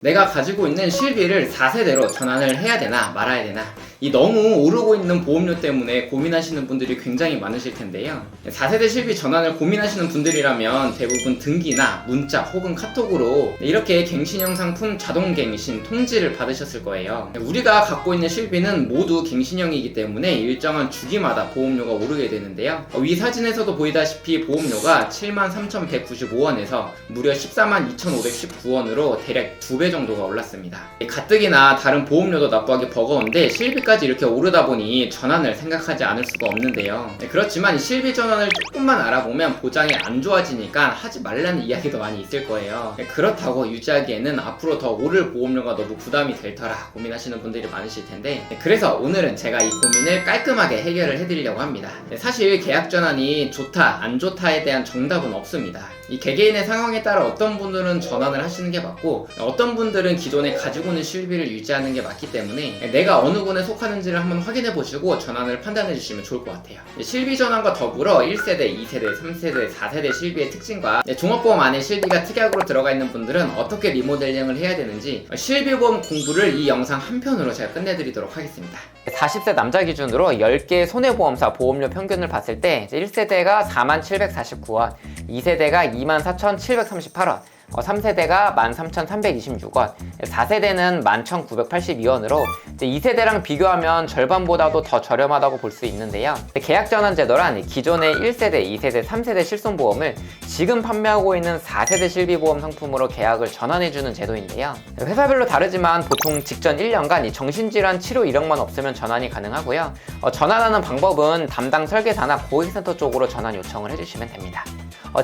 내가 가지고 있는 실비를 4세대로 전환을 해야 되나 말아야 되나, 이 너무 오르고 있는 보험료 때문에 고민하시는 분들이 굉장히 많으실 텐데요. 4세대 실비 전환을 고민하시는 분들이라면 대부분 등기나 문자 혹은 카톡으로 이렇게 갱신형 상품 자동갱신 통지를 받으셨을 거예요. 우리가 갖고 있는 실비는 모두 갱신형이기 때문에 일정한 주기마다 보험료가 오르게 되는데요. 위 사진에서도 보이다시피 보험료가 73,195원에서 무려 142,519원으로 대략 2배 정도가 올랐습니다. 가뜩이나 다른 보험료도 납부하기 버거운데 실비까지 이렇게 오르다 보니 전환을 생각하지 않을 수가 없는데요. 그렇지만 실비 전환을 조금만 알아보면 보장이 안 좋아지니까 하지 말라는 이야기도 많이 있을 거예요. 그렇다고 유지하기에는 앞으로 더 오를 보험료가 너무 부담이 될 터라 고민하시는 분들이 많으실 텐데, 그래서 오늘은 제가 이 고민을 깔끔하게 해결을 해드리려고 합니다. 사실 계약 전환이 좋다 안 좋다에 대한 정답은 없습니다. 이 개개인의 상황에 따라 어떤 분들은 전환을 하시는 게 맞고, 어떤 분들은 기존에 가지고 있는 실비를 유지하는 게 맞기 때문에 내가 어느 군에 속하는지를 한번 확인해 보시고 전환을 판단해 주시면 좋을 것 같아요. 실비 전환과 더불어 1세대, 2세대, 3세대, 4세대 실비의 특징과 종합보험 안에 실비가 특약으로 들어가 있는 분들은 어떻게 리모델링을 해야 되는지 실비보험 공부를 이 영상 한 편으로 제가 끝내드리도록 하겠습니다. 40세 남자 기준으로 10개 손해보험사 보험료 평균을 봤을 때 1세대가 4749원, 2세대가 24,738원, 3세대가 13,326원, 4세대는 11,982원으로 2세대랑 비교하면 절반보다도 더 저렴하다고 볼 수 있는데요. 계약전환 제도란 기존의 1세대, 2세대, 3세대 실손보험을 지금 판매하고 있는 4세대 실비보험 상품으로 계약을 전환해주는 제도인데요. 회사별로 다르지만 보통 직전 1년간 이 정신질환 치료 이력만 없으면 전환이 가능하고요. 전환하는 방법은 담당 설계사나 고객센터 쪽으로 전환 요청을 해주시면 됩니다.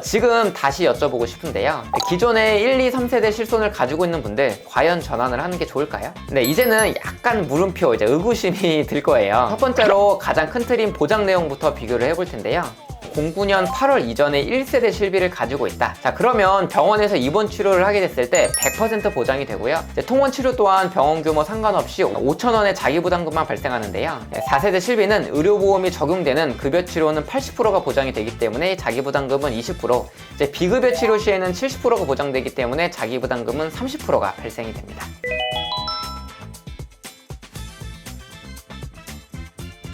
지금 다시 여쭤보고 싶은데요. 기존에 1, 2, 3세대 실손을 가지고 있는 분들 과연 전환을 하는 게 좋을까요? 네, 이제는 약간 물음표, 의구심이 들 거예요. 첫 번째로 가장 큰 틀인 보장 내용부터 비교를 해볼 텐데요. 09년 8월 이전에 1세대 실비를 가지고 있다. 자, 그러면 병원에서 입원 치료를 하게 됐을 때 100% 보장이 되고요. 통원 치료 또한 병원 규모 상관없이 5,000원의 자기부담금만 발생하는데요. 4세대 실비는 의료보험이 적용되는 급여 치료는 80%가 보장이 되기 때문에 자기부담금은 20%, 비급여 치료 시에는 70%가 보장되기 때문에 자기부담금은 30%가 발생이 됩니다.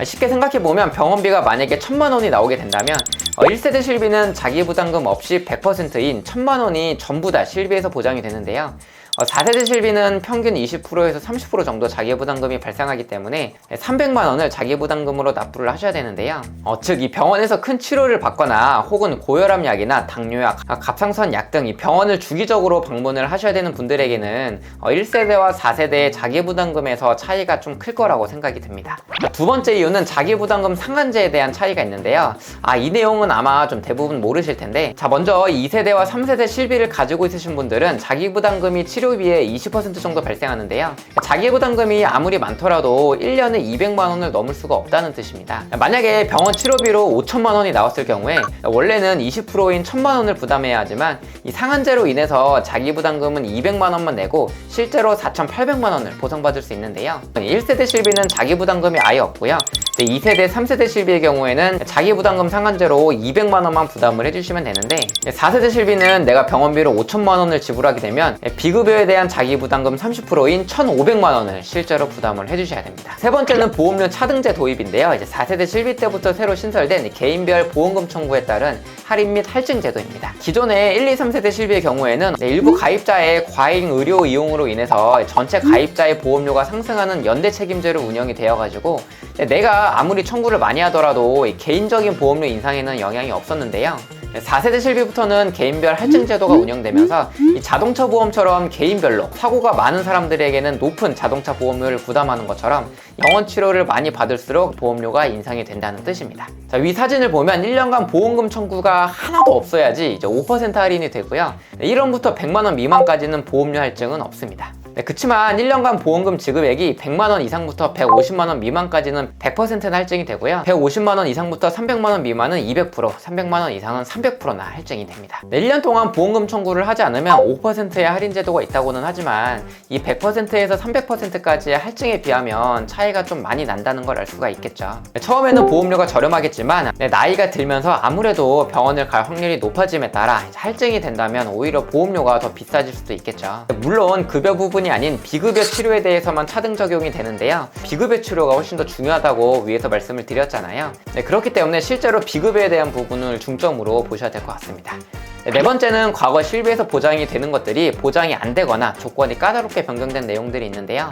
쉽게 생각해보면 병원비가 만약에 1,000만원이 나오게 된다면 1세대 실비는 자기부담금 없이 100%인 1,000만원이 전부 다 실비에서 보장이 되는데요. 4세대 실비는 평균 20%에서 30% 정도 자기부담금이 발생하기 때문에 300만원을 자기부담금으로 납부를 하셔야 되는데요. 즉 이 병원에서 큰 치료를 받거나 혹은 고혈압 약이나 당뇨약, 갑상선 약 등 이 병원을 주기적으로 방문을 하셔야 되는 분들에게는 1세대와 4세대의 자기부담금에서 차이가 좀 클 거라고 생각이 듭니다. 두 번째 이유는 자기부담금 상한제에 대한 차이가 있는데요. 이 내용은 아마 좀 대부분 모르실 텐데, 먼저 2세대와 3세대 실비를 가지고 있으신 분들은 자기부담금이 치료비에 20% 정도 발생하는데요. 자기부담금이 아무리 많더라도 1년에 200만원을 넘을 수가 없다는 뜻입니다. 만약에 병원 치료비로 5천만원이 나왔을 경우에 원래는 20%인 1,000만원을 부담해야 하지만 이 상한제로 인해서 자기부담금은 200만원만 내고 실제로 4,800만원을 보상받을 수 있는데요. 1세대 실비는 자기부담금이 아예 없고요. 2세대, 3세대 실비의 경우에는 자기부담금 상한제로 200만원만 부담을 해주시면 되는데, 4세대 실비는 내가 병원비로 5천만원을 지불하게 되면 비급여에 대한 자기부담금 30%인 1,500만원을 실제로 부담을 해주셔야 됩니다. 세 번째는 보험료 차등제 도입인데요. 4세대 실비 때부터 새로 신설된 개인별 보험금 청구에 따른 할인 및 할증 제도입니다. 기존의 1, 2, 3세대 실비의 경우에는 일부 가입자의 과잉 의료 이용으로 인해서 전체 가입자의 보험료가 상승하는 연대 책임제로 운영이 되어가지고 내가 아무리 청구를 많이 하더라도 개인적인 보험료 인상에는 영향이 없었는데요. 4세대 실비부터는 개인별 할증 제도가 운영되면서 이 자동차 보험처럼 개인별로 사고가 많은 사람들에게는 높은 자동차 보험료를 부담하는 것처럼 병원 치료를 많이 받을수록 보험료가 인상이 된다는 뜻입니다. 위 사진을 보면 1년간 보험금 청구가 하나도 없어야지 5% 할인이 되고요. 1원부터 100만원 미만까지는 보험료 할증은 없습니다. 그치만 1년간 보험금 지급액이 100만원 이상부터 150만원 미만까지는 100%나 할증이 되고요. 150만원 이상부터 300만원 미만은 200%, 300만원 이상은 300%나 할증이 됩니다. 1년 동안 보험금 청구를 하지 않으면 5%의 할인 제도가 있다고는 하지만 이 100%에서 300%까지의 할증에 비하면 차이가 좀 많이 난다는 걸 알 수가 있겠죠. 처음에는 보험료가 저렴하겠지만 나이가 들면서 아무래도 병원을 갈 확률이 높아짐에 따라 할증이 된다면 오히려 보험료가 더 비싸질 수도 있겠죠. 물론 급여 부분이 아닌 비급여 치료에 대해서만 차등 적용이 되는데요. 비급여 치료가 훨씬 더 중요하다고 위에서 말씀을 드렸잖아요. 그렇기 때문에 실제로 비급여에 대한 부분을 중점으로 보셔야 될 것 같습니다. 네 번째는 과거 실비에서 보장이 되는 것들이 보장이 안 되거나 조건이 까다롭게 변경된 내용들이 있는데요.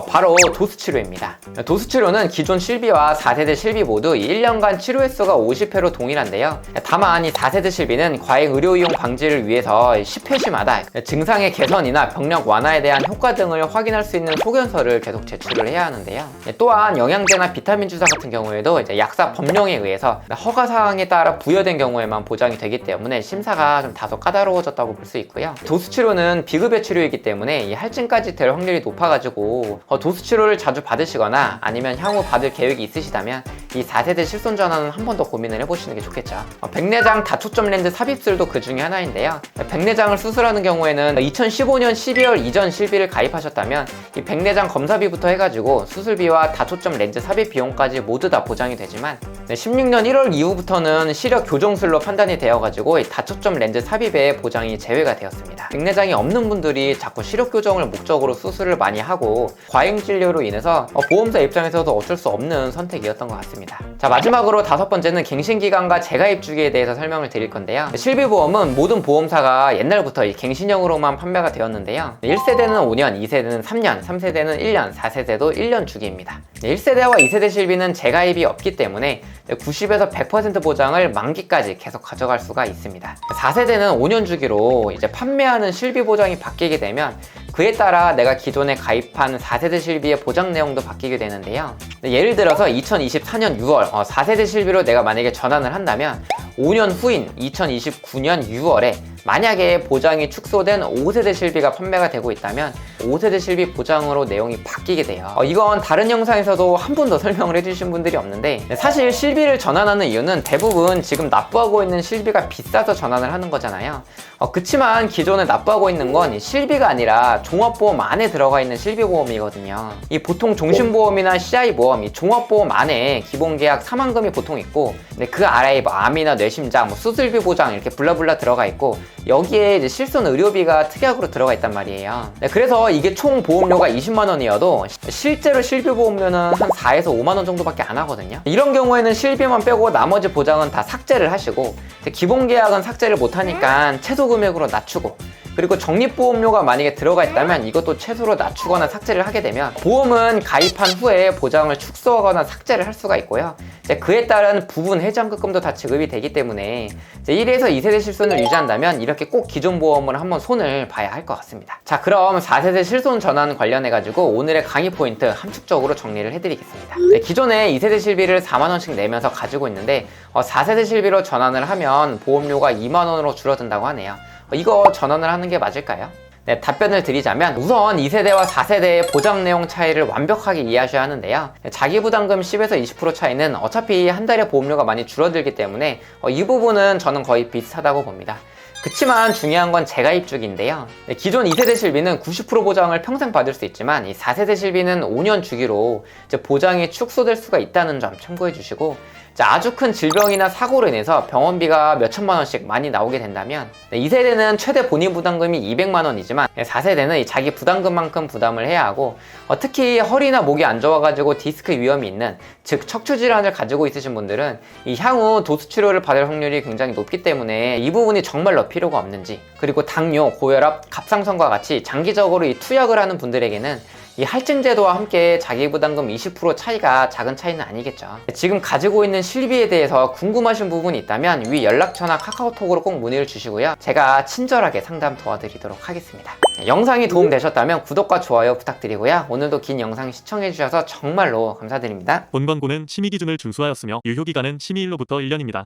바로 도수치료입니다. 도수치료는 기존 실비와 4세대 실비 모두 1년간 치료 횟수가 50회로 동일한데요. 다만 이 4세대 실비는 과잉 의료이용 방지를 위해서 10회시마다 증상의 개선이나 병력 완화에 대한 효과 등을 확인할 수 있는 소견서를 계속 제출을 해야 하는데요. 또한 영양제나 비타민 주사 같은 경우에도 이제 약사 법령에 의해서 허가사항에 따라 부여된 경우에만 보장이 되기 때문에 심사가 좀 다소 까다로워졌다고 볼 수 있고요. 도수치료는 비급여 치료이기 때문에 이 할증까지 될 확률이 높아가지고 도수치료를 자주 받으시거나 아니면 향후 받을 계획이 있으시다면 이 4세대 실손 전환은 한 번 더 고민을 해보시는 게 좋겠죠. 백내장 다초점 렌즈 삽입술도 그 중에 하나인데요. 백내장을 수술하는 경우에는 2015년 12월 이전 실비를 가입하셨다면 이 백내장 검사비부터 해가지고 수술비와 다초점 렌즈 삽입 비용까지 모두 다 보장이 되지만 16년 1월 이후부터는 시력 교정술로 판단이 되어가지고 이 다초점 렌즈 삽입의 보장이 제외가 되었습니다. 백내장이 없는 분들이 자꾸 시력 교정을 목적으로 수술을 많이 하고 과잉 진료로 인해서 보험사 입장에서도 어쩔 수 없는 선택이었던 것 같습니다. 자, 마지막으로 다섯 번째는 갱신기간과 재가입 주기에 대해서 설명을 드릴 건데요. 실비보험은 모든 보험사가 옛날부터 이 갱신형으로만 판매가 되었는데요. 1세대는 5년, 2세대는 3년, 3세대는 1년, 4세대도 1년 주기입니다. 1세대와 2세대 실비는 재가입이 없기 때문에 90에서 100% 보장을 만기까지 계속 가져갈 수가 있습니다. 4세대는 5년 주기로 이제 판매하는 실비 보장이 바뀌게 되면 그에 따라 내가 기존에 가입한 4세대 실비의 보장 내용도 바뀌게 되는데요. 예를 들어서 2024년 6월 4세대 실비로 내가 만약에 전환을 한다면 5년 후인 2029년 6월에 만약에 보장이 축소된 5세대 실비가 판매가 되고 있다면 5세대 실비 보장으로 내용이 바뀌게 돼요. 이건 다른 영상에서도 한 번 더 설명을 해주신 분들이 없는데 사실 실비를 전환하는 이유는 대부분 지금 납부하고 있는 실비가 비싸서 전환을 하는 거잖아요. 그치만 기존에 납부하고 있는 건 실비가 아니라 종합보험 안에 들어가 있는 실비보험이거든요. 이 보통 종신보험이나 CI보험, 이 종합보험 안에 기본계약 사망금이 보통 있고 그 아래에 뭐 암이나 뇌심장, 수술비 보장 이렇게 블라블라 들어가 있고 여기에 이제 실손 의료비가 특약으로 들어가 있단 말이에요. 그래서 이게 총 보험료가 20만원이어도 실제로 실비보험료는 한 4에서 5만원 정도밖에 안 하거든요. 이런 경우에는 실비만 빼고 나머지 보장은 다 삭제를 하시고 기본계약은 삭제를 못하니까 최소 금액으로 낮추고 그리고 적립보험료가 만약에 들어가 있다면 이것도 최소로 낮추거나 삭제를 하게 되면 보험은 가입한 후에 보장을 축소하거나 삭제를 할 수가 있고요. 그에 따른 부분 해지환급금도 다 지급이 되기 때문에 1에서 2세대 실손을 유지한다면 이렇게 꼭 기존 보험을 한번 손을 봐야 할 것 같습니다. 자, 그럼 4세대 실손 전환 관련해가지고 오늘의 강의 포인트 함축적으로 정리를 해드리겠습니다. 기존에 2세대 실비를 4만원씩 내면서 가지고 있는데 4세대 실비로 전환을 하면 보험료가 2만원으로 줄어든다고 하네요. 이거 전환을 하는 게 맞을까요? 네, 답변을 드리자면 우선 2세대와 4세대의 보장 내용 차이를 완벽하게 이해하셔야 하는데요. 자기부담금 10에서 20% 차이는 어차피 한 달에 보험료가 많이 줄어들기 때문에 이 부분은 저는 거의 비슷하다고 봅니다. 그치만 중요한 건 재가입 주기인데요. 기존 2세대 실비는 90% 보장을 평생 받을 수 있지만 이 4세대 실비는 5년 주기로 보장이 축소될 수가 있다는 점 참고해 주시고 아주 큰 질병이나 사고로 인해서 병원비가 몇 천만 원씩 많이 나오게 된다면 2세대는 최대 본인 부담금이 200만 원이지만 4세대는 자기 부담금만큼 부담을 해야 하고 특히 허리나 목이 안 좋아가지고 디스크 위험이 있는 즉 척추 질환을 가지고 있으신 분들은 이 향후 도수 치료를 받을 확률이 굉장히 높기 때문에 이 부분이 정말로 필요가 없는지 그리고 당뇨, 고혈압, 갑상선과 같이 장기적으로 이 투약을 하는 분들에게는 이 할증제도와 함께 자기부담금 20% 차이가 작은 차이는 아니겠죠. 지금 가지고 있는 실비에 대해서 궁금하신 부분이 있다면 위 연락처나 카카오톡으로 꼭 문의를 주시고요. 제가 친절하게 상담 도와드리도록 하겠습니다. 영상이 도움되셨다면 구독과 좋아요 부탁드리고요. 오늘도 긴 영상 시청해주셔서 정말로 감사드립니다. 본 권고는 심의 기준을 준수하였으며 유효기간은 심의일로부터 1년입니다.